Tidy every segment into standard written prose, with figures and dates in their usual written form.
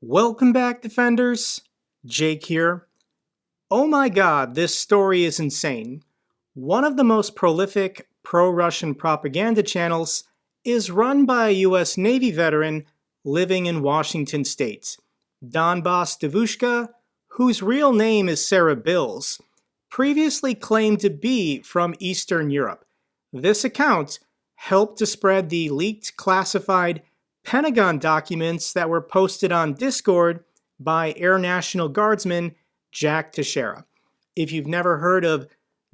Welcome back, Defenders. Jake here. Oh my god, this story is insane. One of the most prolific pro-Russian propaganda channels is run by a US Navy veteran living in Washington state. Donbass Devushka, whose real name is Sarah Bills, previously claimed to be from Eastern Europe. This account helped to spread the leaked classified Pentagon documents that were posted on Discord by Air National Guardsman Jack Teixeira. If you've never heard of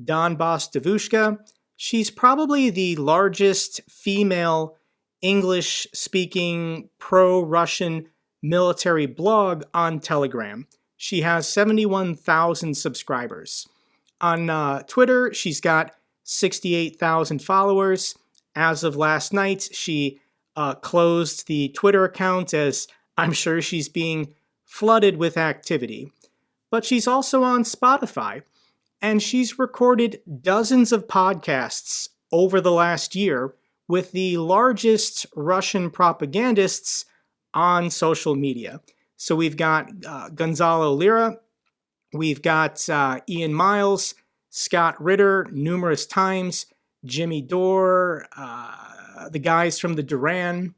Donbass Devushka, she's probably the largest female English-speaking pro-Russian military blog on Telegram. She has 71,000 subscribers. On Twitter, she's got 68,000 followers. As of last night, she closed the Twitter account as I'm sure she's being flooded with activity. But she's also on Spotify, and she's recorded dozens of podcasts over the last year with the largest Russian propagandists on social media. So we've got Gonzalo Lira, we've got Ian Miles, Scott Ritter numerous times, Jimmy Dore, the guys from the Duran.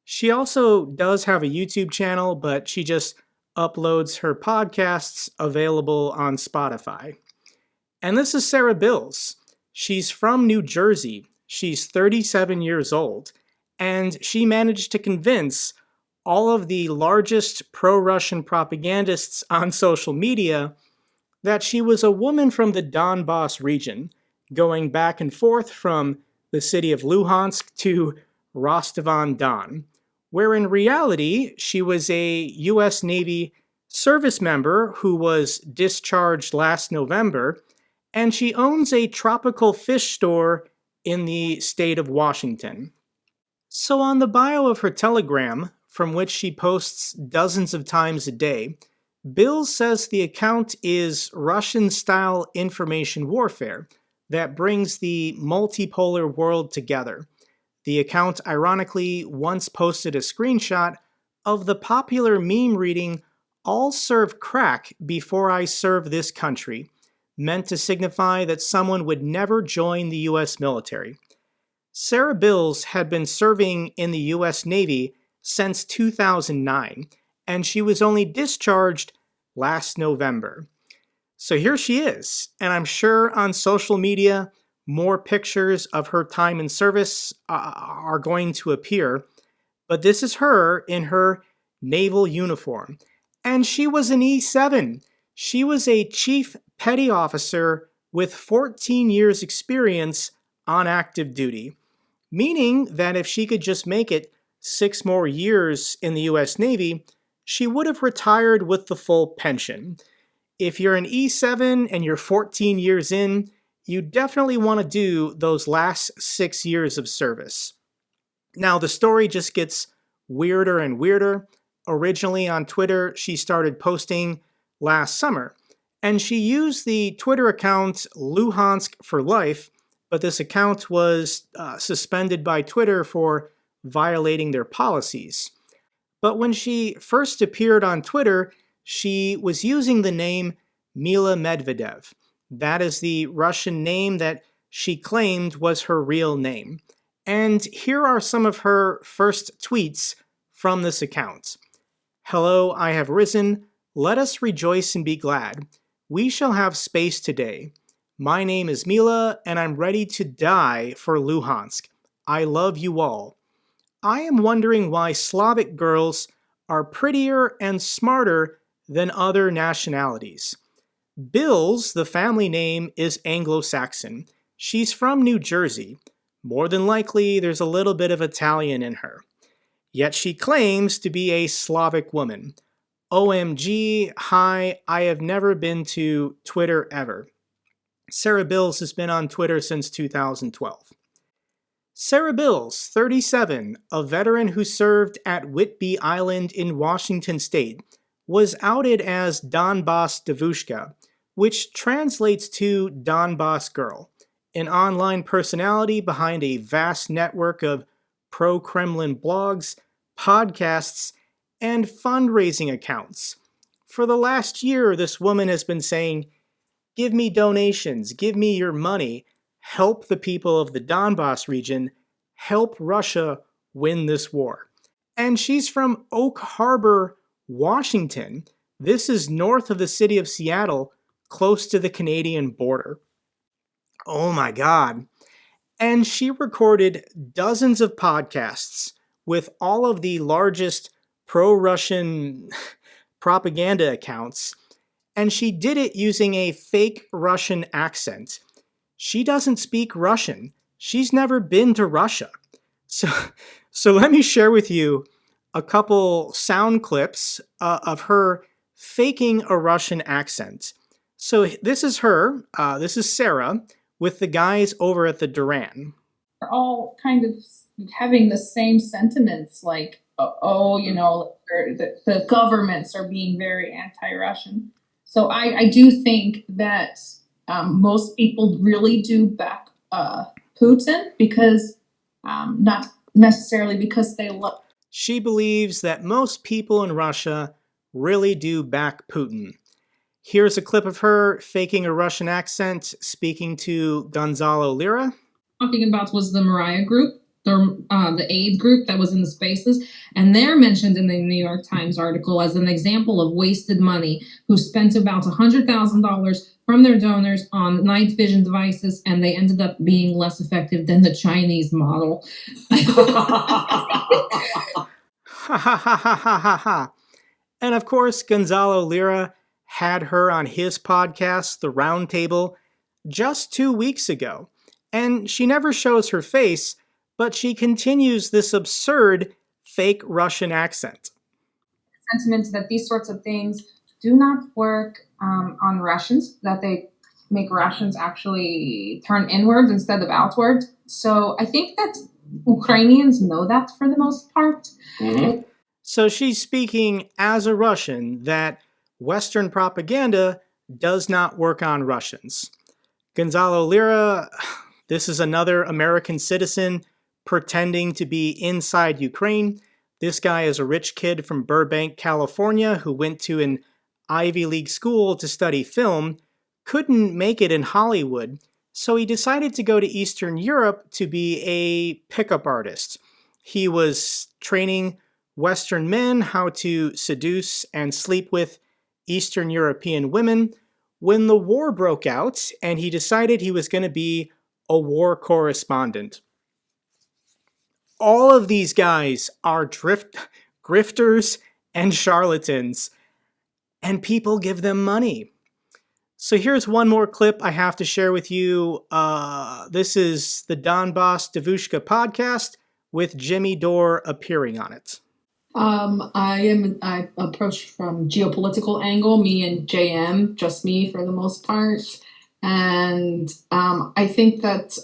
She also does have a YouTube channel, but she just uploads her podcasts available on Spotify. And this is Sarah Bills. She's from New Jersey. She's 37 years old, and she managed to convince all of the largest pro-Russian propagandists on social media that she was a woman from the Donbass region, going back and forth from the city of Luhansk to Rostov-on-Don, where in reality she was a US Navy service member who was discharged last November, and she owns a tropical fish store in the state of Washington. So on the bio of her Telegram, from which she posts dozens of times a day, Bills says the account is Russian-style information warfare that brings the multipolar world together. The account ironically once posted a screenshot of the popular meme reading, "I'll serve crack before I serve this country," meant to signify that someone would never join the US military. Sarah Bills had been serving in the US Navy since 2009, and she was only discharged last November. So here she is, and I'm sure on social media, more pictures of her time in service are going to appear, but this is her in her naval uniform. And she was an E7. She was a chief petty officer with 14 years experience on active duty, meaning that if she could just make it 6 more years in the US Navy, she would have retired with the full pension. If you're an E7 and you're 14 years in, you definitely want to do those last 6 years of service. Now, the story just gets weirder and weirder. Originally on Twitter, she started posting last summer, and she used the Twitter account Luhansk for Life, but this account was suspended by Twitter for violating their policies. But when she first appeared on Twitter, she was using the name Mila Medvedev. That is the Russian name that she claimed was her real name. And here are some of her first tweets from this account. "Hello, I have risen. Let us rejoice and be glad. We shall have space today. My name is Mila, and I'm ready to die for Luhansk. I love you all. I am wondering why Slavic girls are prettier and smarter than other nationalities. Bills, the family name, is Anglo-Saxon. She's from New Jersey. More than likely, there's a little bit of Italian in her. Yet she claims to be a Slavic woman. OMG, hi, I have never been to Twitter ever." Sarah Bills has been on Twitter since 2012. Sarah Bills, 37, a veteran who served at Whidbey Island in Washington state, was outed as Donbass Devushka, which translates to Donbass Girl, an online personality behind a vast network of pro-Kremlin blogs, podcasts, and fundraising accounts. For the last year, this woman has been saying, "Give me donations, give me your money, help the people of the Donbass region, help Russia win this war." And she's from Oak Harbor, Washington. This is north of the city of Seattle, close to the Canadian border. Oh my God. And she recorded dozens of podcasts with all of the largest pro-Russian propaganda accounts, and she did it using a fake Russian accent. She doesn't speak Russian. She's never been to Russia. So let me share with you a couple sound clips of her faking a Russian accent. So this is her, this is Sarah, with the guys over at the Duran. We're all kind of having the same sentiments, like, the governments are being very anti-Russian. So I do think that most people really do back Putin, because not necessarily because they love. She believes that most people in Russia really do back Putin. Here's a clip of her faking a Russian accent, speaking to Gonzalo Lira. Talking about was the Mariah group, the aid group that was in the spaces, and they're mentioned in the New York Times article as an example of wasted money, who spent about $100,000 from their donors on night vision devices, and they ended up being less effective than the Chinese model. Ha ha ha ha ha ha. And of course, Gonzalo Lira had her on his podcast, The Roundtable, just 2 weeks ago. And she never shows her face, but she continues this absurd fake Russian accent. Sentiments that these sorts of things do not work on Russians, that they make Russians actually turn inwards instead of outwards. So I think that Ukrainians know that for the most part. Mm-hmm. So she's speaking as a Russian that Western propaganda does not work on Russians. Gonzalo Lira, this is another American citizen pretending to be inside Ukraine. This guy is a rich kid from Burbank, California, who went to an Ivy League school to study film, couldn't make it in Hollywood, so he decided to go to Eastern Europe to be a pickup artist. He was training Western men how to seduce and sleep with Eastern European women when the war broke out, and he decided he was going to be a war correspondent. All of these guys are grifters and charlatans, and people give them money. So here's one more clip I have to share with you. This is the Donbass Devushka podcast with Jimmy Dore appearing on it. I approach from geopolitical angle, me and JM, just me for the most part. And I think that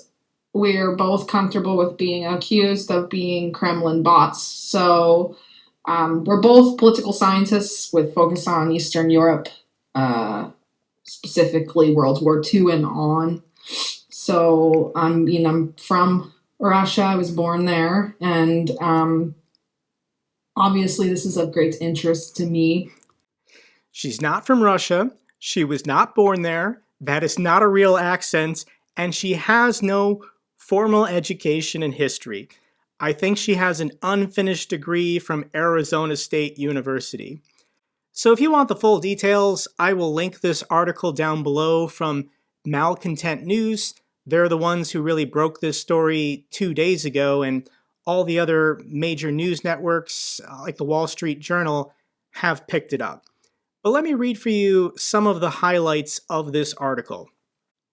we're both comfortable with being accused of being Kremlin bots. So we're both political scientists with focus on Eastern Europe, specifically World War II and on. So I'm from Russia. I was born there, and obviously this is of great interest to me. She's not from Russia. She was not born there. That is not a real accent, and she has no formal education in history. I think she has an unfinished degree from Arizona State University. So if you want the full details, I will link this article down below from Malcontent News. They're the ones who really broke this story 2 days ago, and all the other major news networks, like the Wall Street Journal, have picked it up. But let me read for you some of the highlights of this article.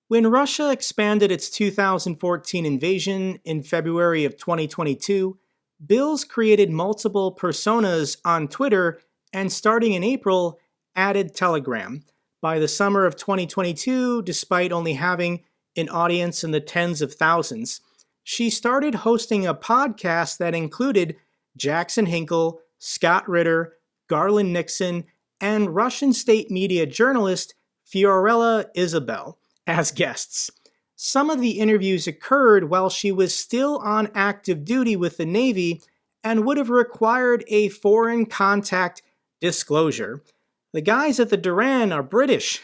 When Russia expanded its 2014 invasion in February of 2022, Bills created multiple personas on Twitter and starting in April, added Telegram. By the summer of 2022, despite only having an audience in the tens of thousands, she started hosting a podcast that included Jackson Hinkle, Scott Ritter, Garland Nixon, and Russian state media journalist Fiorella Isabel as guests. Some of the interviews occurred while she was still on active duty with the Navy and would have required a foreign contact disclosure. The guys at the Duran are British.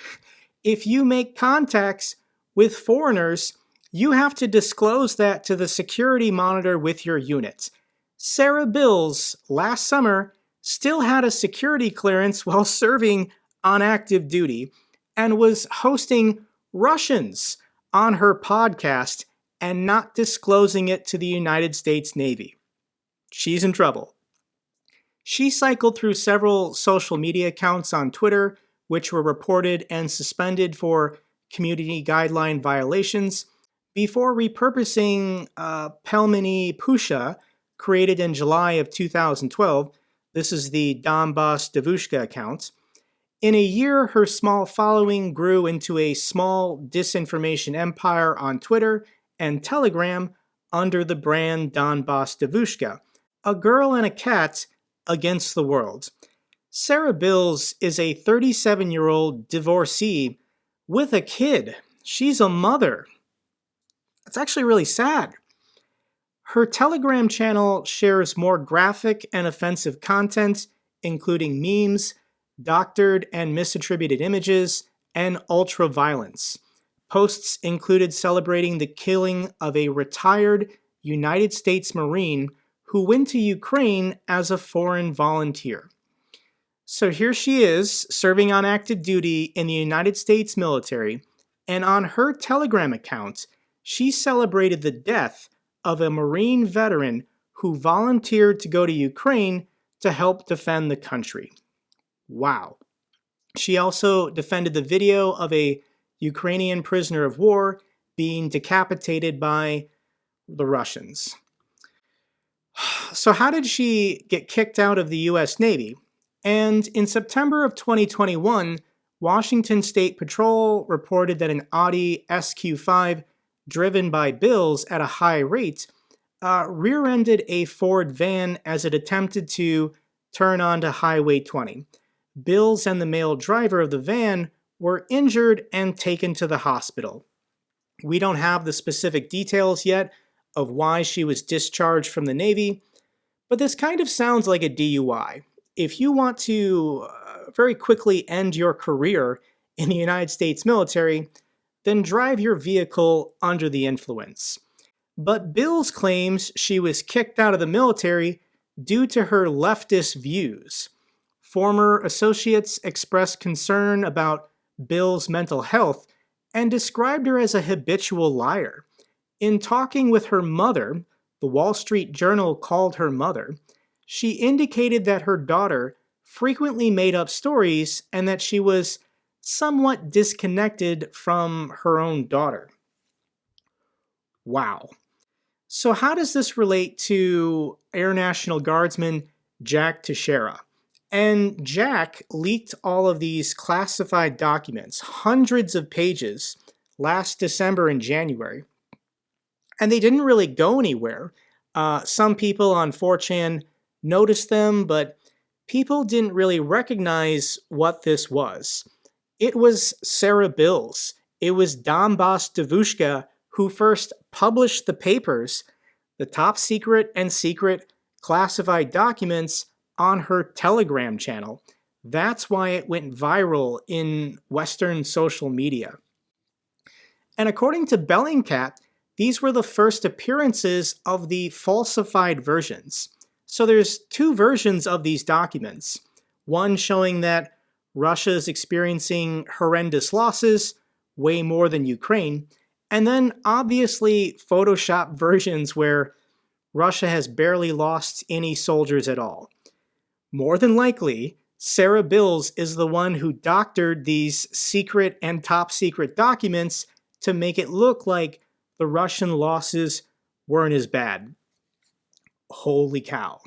If you make contacts with foreigners, you have to disclose that to the security monitor with your unit. Sarah Bills, last summer, still had a security clearance while serving on active duty and was hosting Russians on her podcast and not disclosing it to the United States Navy. She's in trouble. She cycled through several social media accounts on Twitter, which were reported and suspended for community guideline violations, before repurposing Pelmeni Pusha, created in July of 2012. This is the Donbass Devushka account. In a year, her small following grew into a small disinformation empire on Twitter and Telegram under the brand Donbass Devushka, a girl and a cat against the world. Sarah Bills is a 37-year-old divorcee with a kid. She's a mother. It's actually really sad. Her Telegram channel shares more graphic and offensive content, including memes, doctored and misattributed images, and ultra-violence. Posts included celebrating the killing of a retired United States Marine who went to Ukraine as a foreign volunteer. So here she is, serving on active duty in the United States military, and on her Telegram account, she celebrated the death of a Marine veteran who volunteered to go to Ukraine to help defend the country. Wow. She also defended the video of a Ukrainian prisoner of war being decapitated by the Russians. So how did she get kicked out of the U.S. Navy? And in September of 2021, Washington State Patrol reported that an Audi SQ5 driven by Bills at a high rate rear-ended a Ford van as it attempted to turn onto Highway 20. Bills and the male driver of the van were injured and taken to the hospital. We don't have the specific details yet of why she was discharged from the Navy, but this kind of sounds like a DUI. If you want to very quickly end your career in the United States military, then drive your vehicle under the influence. But Bills claims she was kicked out of the military due to her leftist views. Former associates expressed concern about Bills' mental health and described her as a habitual liar. In talking with her mother, the Wall Street Journal called her mother, she indicated that her daughter frequently made up stories and that she was somewhat disconnected from her own daughter. Wow. So how does this relate to Air National Guardsman Jack Teixeira? And Jack leaked all of these classified documents, hundreds of pages, last December and January. And they didn't really go anywhere. Some people on 4chan noticed them, but people didn't really recognize what this was. It was Sarah Bills. It was Donbass Devushka who first published the papers, the top secret and secret classified documents, on her Telegram channel. That's why it went viral in Western social media. And according to Bellingcat, these were the first appearances of the falsified versions. So there's two versions of these documents. One showing that Russia is experiencing horrendous losses, way more than Ukraine, and then obviously Photoshop versions where Russia has barely lost any soldiers at all. More than likely, Sarah Bills is the one who doctored these secret and top secret documents to make it look like the Russian losses weren't as bad. Holy cow.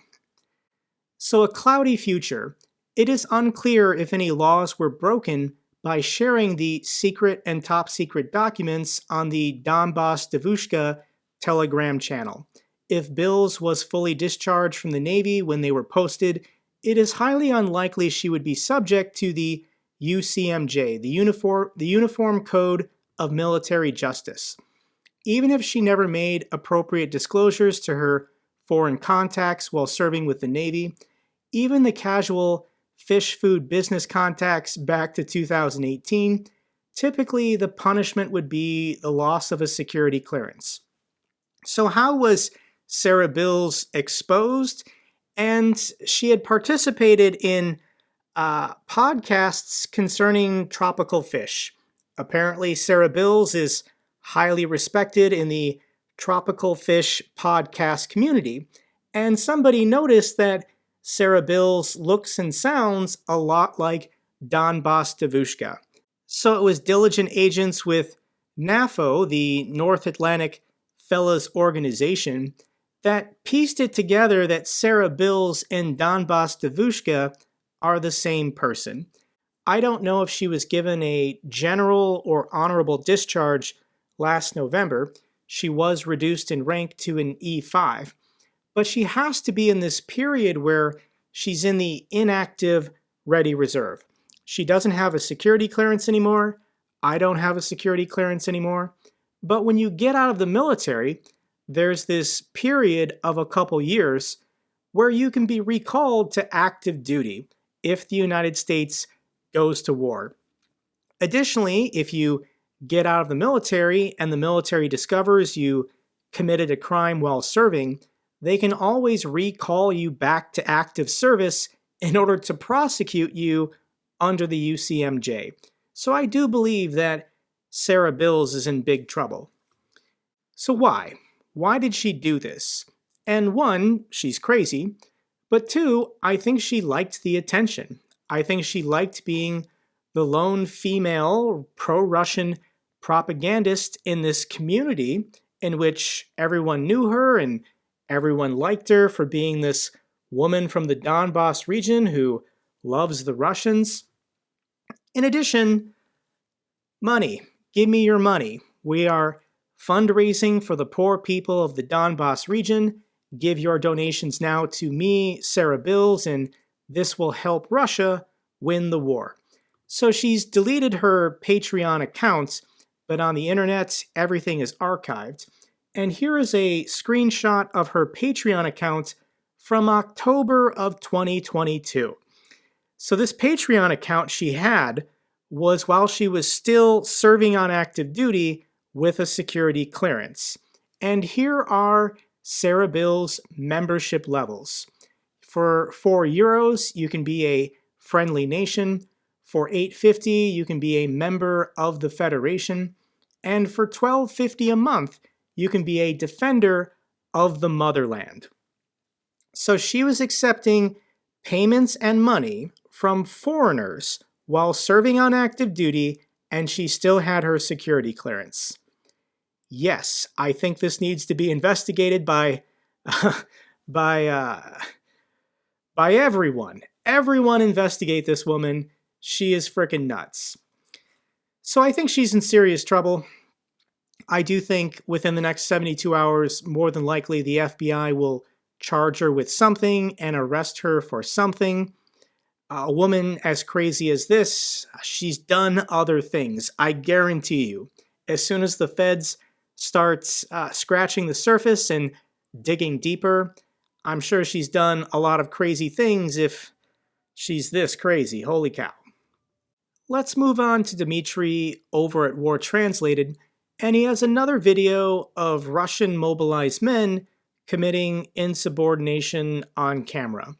So a cloudy future. It is unclear if any laws were broken by sharing the secret and top secret documents on the Donbass Devushka Telegram channel. If Bills was fully discharged from the Navy when they were posted, it is highly unlikely she would be subject to the UCMJ, the Uniform Code of Military Justice. Even if she never made appropriate disclosures to her foreign contacts while serving with the Navy, even the casual fish food business contacts back to 2018, typically the punishment would be the loss of a security clearance. So how was Sarah Bills exposed? And she had participated in podcasts concerning tropical fish. Apparently, Sarah Bills is highly respected in the tropical fish podcast community, and somebody noticed that Sarah Bills looks and sounds a lot like Donbass Devushka. So it was diligent agents with NAFO, the North Atlantic Fellows Organization, that pieced it together that Sarah Bills and Donbass Devushka are the same person. I don't know if she was given a general or honorable discharge last November. She was reduced in rank to an E5, but she has to be in this period where she's in the inactive ready reserve. She doesn't have a security clearance anymore. I don't have a security clearance anymore. But when you get out of the military, there's this period of a couple years where you can be recalled to active duty if the United States goes to war. Additionally, if you get out of the military and the military discovers you committed a crime while serving, they can always recall you back to active service in order to prosecute you under the UCMJ. So I do believe that Sarah Bills is in big trouble. So why? Why did she do this? And one, she's crazy, but two, I think she liked the attention. I think she liked being the lone female pro-Russian propagandist in this community in which everyone knew her and everyone liked her for being this woman from the Donbass region who loves the Russians. In addition, money. Give me your money. We are fundraising for the poor people of the Donbass region. Give your donations now to me, Sarah Bills, and this will help Russia win the war. So she's deleted her Patreon account, but on the internet, everything is archived. And here is a screenshot of her Patreon account from October of 2022. So this Patreon account she had was while she was still serving on active duty with a security clearance. And here are Sarah Bills' membership levels. For €4, you can be a friendly nation. For $8.50, you can be a member of the Federation. And for $12.50 a month, you can be a defender of the motherland. So she was accepting payments and money from foreigners while serving on active duty, and she still had her security clearance. Yes, I think this needs to be investigated by everyone. Everyone investigate this woman. She is freaking nuts. So I think she's in serious trouble. I do think within the next 72 hours, more than likely the FBI will charge her with something and arrest her for something. A woman as crazy as this, she's done other things. I guarantee you. As soon as the feds start scratching the surface and digging deeper, I'm sure she's done a lot of crazy things if she's this crazy. Holy cow. Let's move on to Dmitry over at War Translated, and he has another video of Russian mobilized men committing insubordination on camera.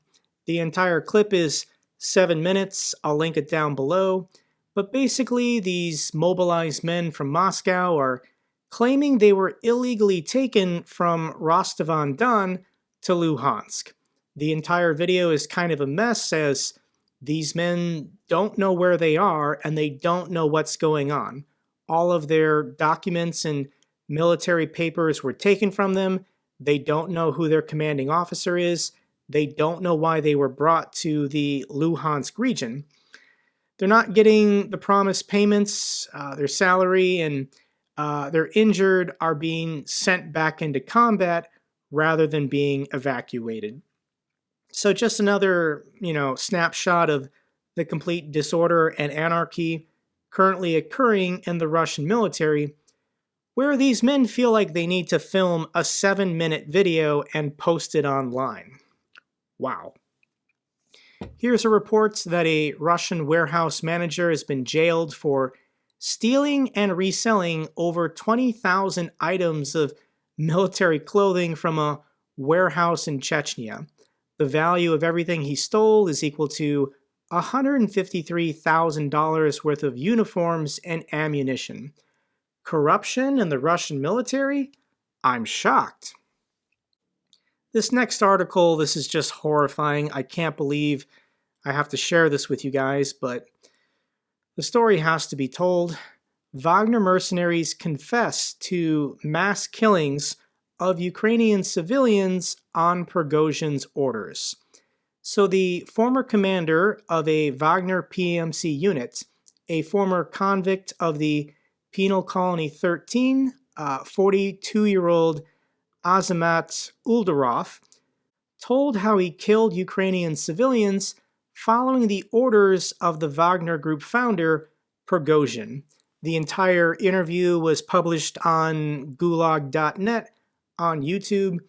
The entire clip is 7 minutes. I'll link it down below. But basically, these mobilized men from Moscow are claiming they were illegally taken from Rostov-on-Don to Luhansk. The entire video is kind of a mess as these men don't know where they are and they don't know what's going on. All of their documents and military papers were taken from them. They don't know who their commanding officer is. They don't know why they were brought to the Luhansk region. They're not getting the promised payments, their salary, and they're injured, are being sent back into combat rather than being evacuated. So just another, snapshot of the complete disorder and anarchy currently occurring in the Russian military, where these men feel like they need to film a 7-minute video and post it online. Wow. Here's a report that a Russian warehouse manager has been jailed for stealing and reselling over 20,000 items of military clothing from a warehouse in Chechnya. The value of everything he stole is equal to $153,000 worth of uniforms and ammunition. Corruption in the Russian military? I'm shocked. This next article, this is just horrifying. I can't believe I have to share this with you guys, but the story has to be told. Wagner mercenaries confess to mass killings of Ukrainian civilians on Prigozhin's orders. So the former commander of a Wagner PMC unit, a former convict of the Penal Colony 13, 42-year-old Azamat Uldarov, told how he killed Ukrainian civilians following the orders of the Wagner Group founder, Prigozhin. The entire interview was published on gulag.net, on YouTube,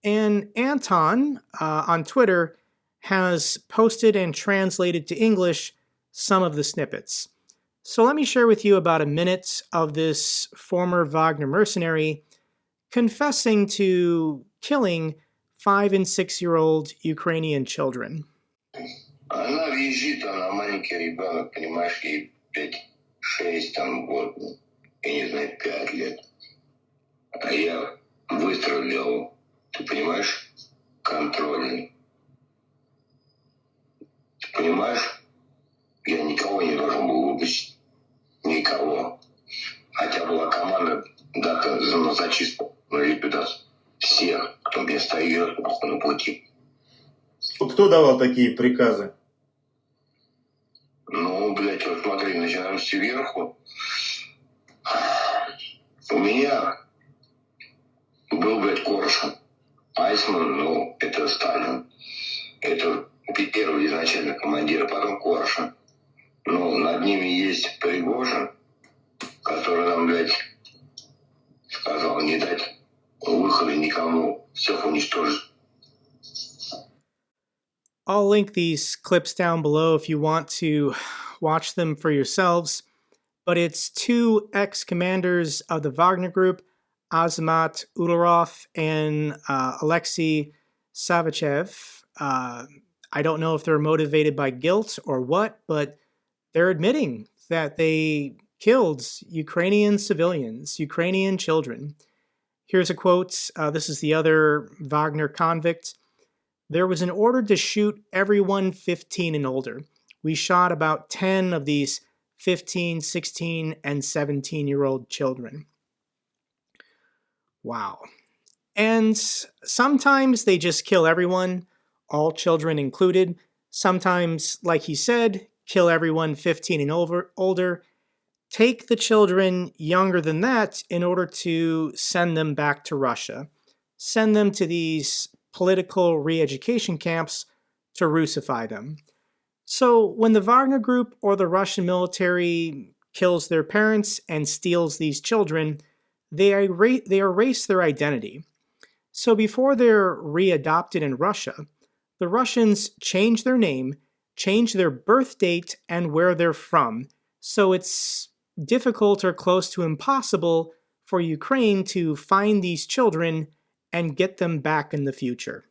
and Anton on Twitter has posted and translated to English some of the snippets. So let me share with you about a minute of this former Wagner mercenary confessing to killing 5- and 6-year-old Ukrainian children. Она визжит, она маленький ребенок, понимаешь, ей 5-6 там год, я не знаю, 5 лет. А я выстрелил, ты понимаешь, контрольный. Ты понимаешь, я никого не должен был выпустить. Никого. Хотя была команда дата на зачистку, на ликвидацию. Всех, кто мне стоит на пути. Кто давал такие приказы? Ну, блядь, вот смотри, начинаем сверху. У меня был, блядь, Коршун. Айсман, ну, это Сталин. Это первый изначально командир, потом Коршун. Ну, над ними есть Пригожин, который нам, блядь, сказал не дать выхода никому, всех уничтожить. I'll link these clips down below if you want to watch them for yourselves. But it's 2 ex-commanders of the Wagner Group, Azamat Uldarov and Alexei Savichev. I don't know if they're motivated by guilt or what, but they're admitting that they killed Ukrainian civilians, Ukrainian children. Here's a quote. This is the other Wagner convict. There was an order to shoot everyone 15 and older. We shot about 10 of these 15, 16, and 17-year-old children. Wow. And sometimes they just kill everyone, all children included. Sometimes, like he said, kill everyone 15 and older. Take the children younger than that in order to send them back to Russia. Send them to these political re-education camps to Russify them. So when the Wagner Group or the Russian military kills their parents and steals these children, they erase their identity. So before they're readopted in Russia, the Russians change their name, change their birth date, and where they're from. So it's difficult or close to impossible for Ukraine to find these children and get them back in the future.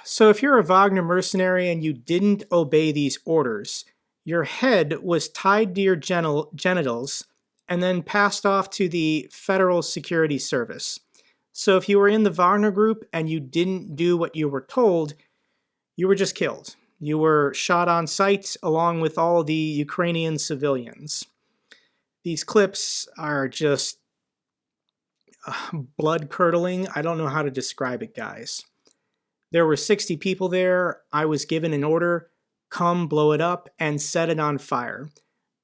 So if you're a Wagner mercenary and you didn't obey these orders, your head was tied to your genitals and then passed off to the Federal Security Service. So if you were in the Wagner Group and you didn't do what you were told, you were just killed. You were shot on sight along with all the Ukrainian civilians. These clips are just blood-curdling. I don't know how to describe it, guys. There were 60 people there. I was given an order, come blow it up and set it on fire,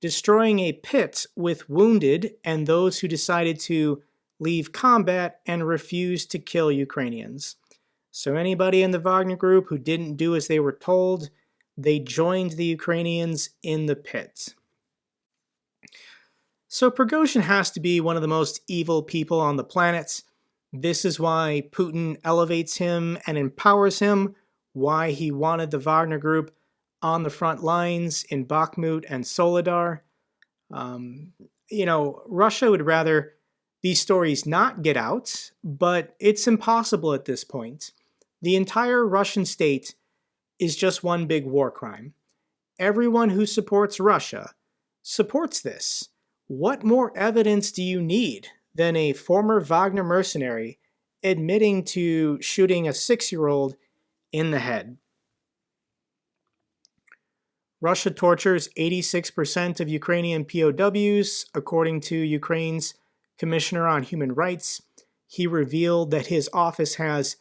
destroying a pit with wounded and those who decided to leave combat and refuse to kill Ukrainians. So anybody in the Wagner Group who didn't do as they were told, they joined the Ukrainians in the pit. So Prigozhin has to be one of the most evil people on the planet. This is why Putin elevates him and empowers him, why he wanted the Wagner group on the front lines in Bakhmut and Soledar. Russia would rather these stories not get out, but it's impossible at this point. The entire Russian state is just one big war crime. Everyone who supports Russia supports this. What more evidence do you need than a former Wagner mercenary admitting to shooting a 6-year-old in the head? Russia tortures 86% of Ukrainian POWs, according to Ukraine's Commissioner on Human Rights. He revealed that his office has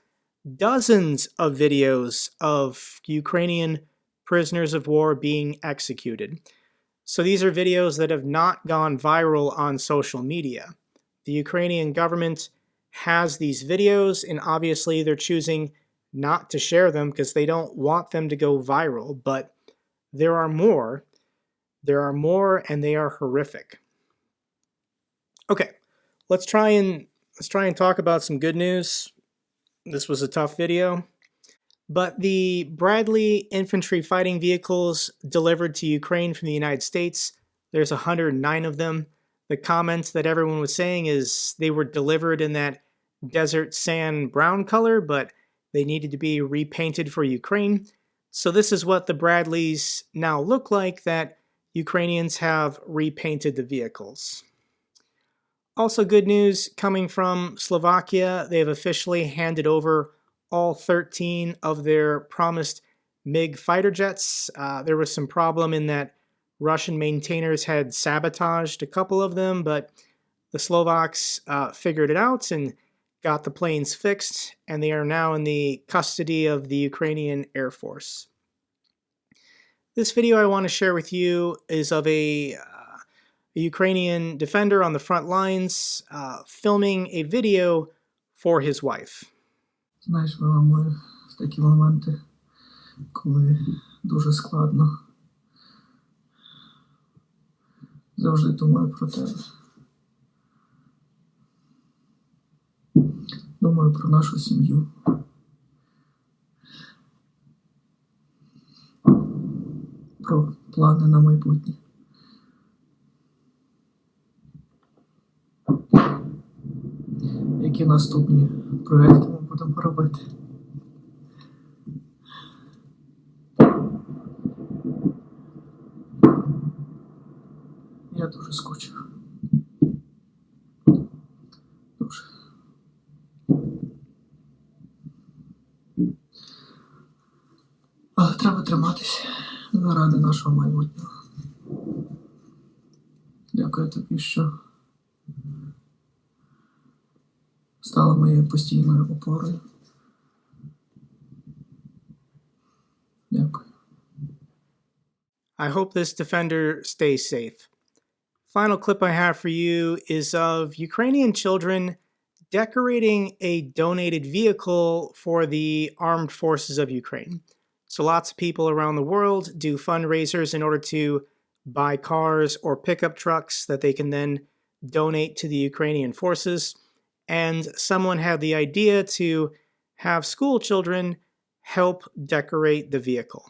dozens of videos of Ukrainian prisoners of war being executed. So these are videos that have not gone viral on social media. The Ukrainian government has these videos, and obviously they're choosing not to share them because they don't want them to go viral, but there are more. There are more, and they are horrific. Okay, let's try and talk about some good news. This was a tough video, but the Bradley infantry fighting vehicles delivered to Ukraine from the United States, there's 109 of them. The comment that everyone was saying is they were delivered in that desert sand brown color, but they needed to be repainted for Ukraine. So this is what the Bradleys now look like that Ukrainians have repainted the vehicles. Also good news coming from Slovakia. They have officially handed over all 13 of their promised MiG fighter jets. There was some problem in that Russian maintainers had sabotaged a couple of them, but the Slovaks figured it out and got the planes fixed, and they are now in the custody of the Ukrainian Air Force. This video I want to share with you is of a Ukrainian defender on the front lines filming a video for his wife. Знаєш, виламую в такі моменти, коли дуже складно. Завжди думаю про тебе. Думаю про нашу сім'ю. Про плани на майбутнє. Які наступні проекти ми будемо робити. Я дуже скучив. Дуже. Але треба триматися заради нашого майбутнього. Дякую тобі, що стала моєю постійною опорою. Дякую. I hope this defender stays safe. Final clip I have for you is of Ukrainian children decorating a donated vehicle for the armed forces of Ukraine. So lots of people around the world do fundraisers in order to buy cars or pickup trucks that they can then donate to the Ukrainian forces. And someone had the idea to have school children help decorate the vehicle.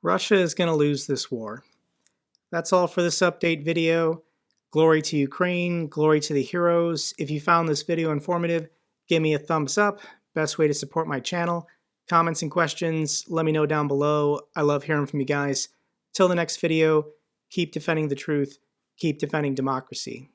Russia is going to lose this war. That's all for this update video. Glory to Ukraine, glory to the heroes. If you found this video informative, give me a thumbs up. Best way to support my channel. Comments and questions, let me know down below. I love hearing from you guys. Till the next video, keep defending the truth, keep defending democracy.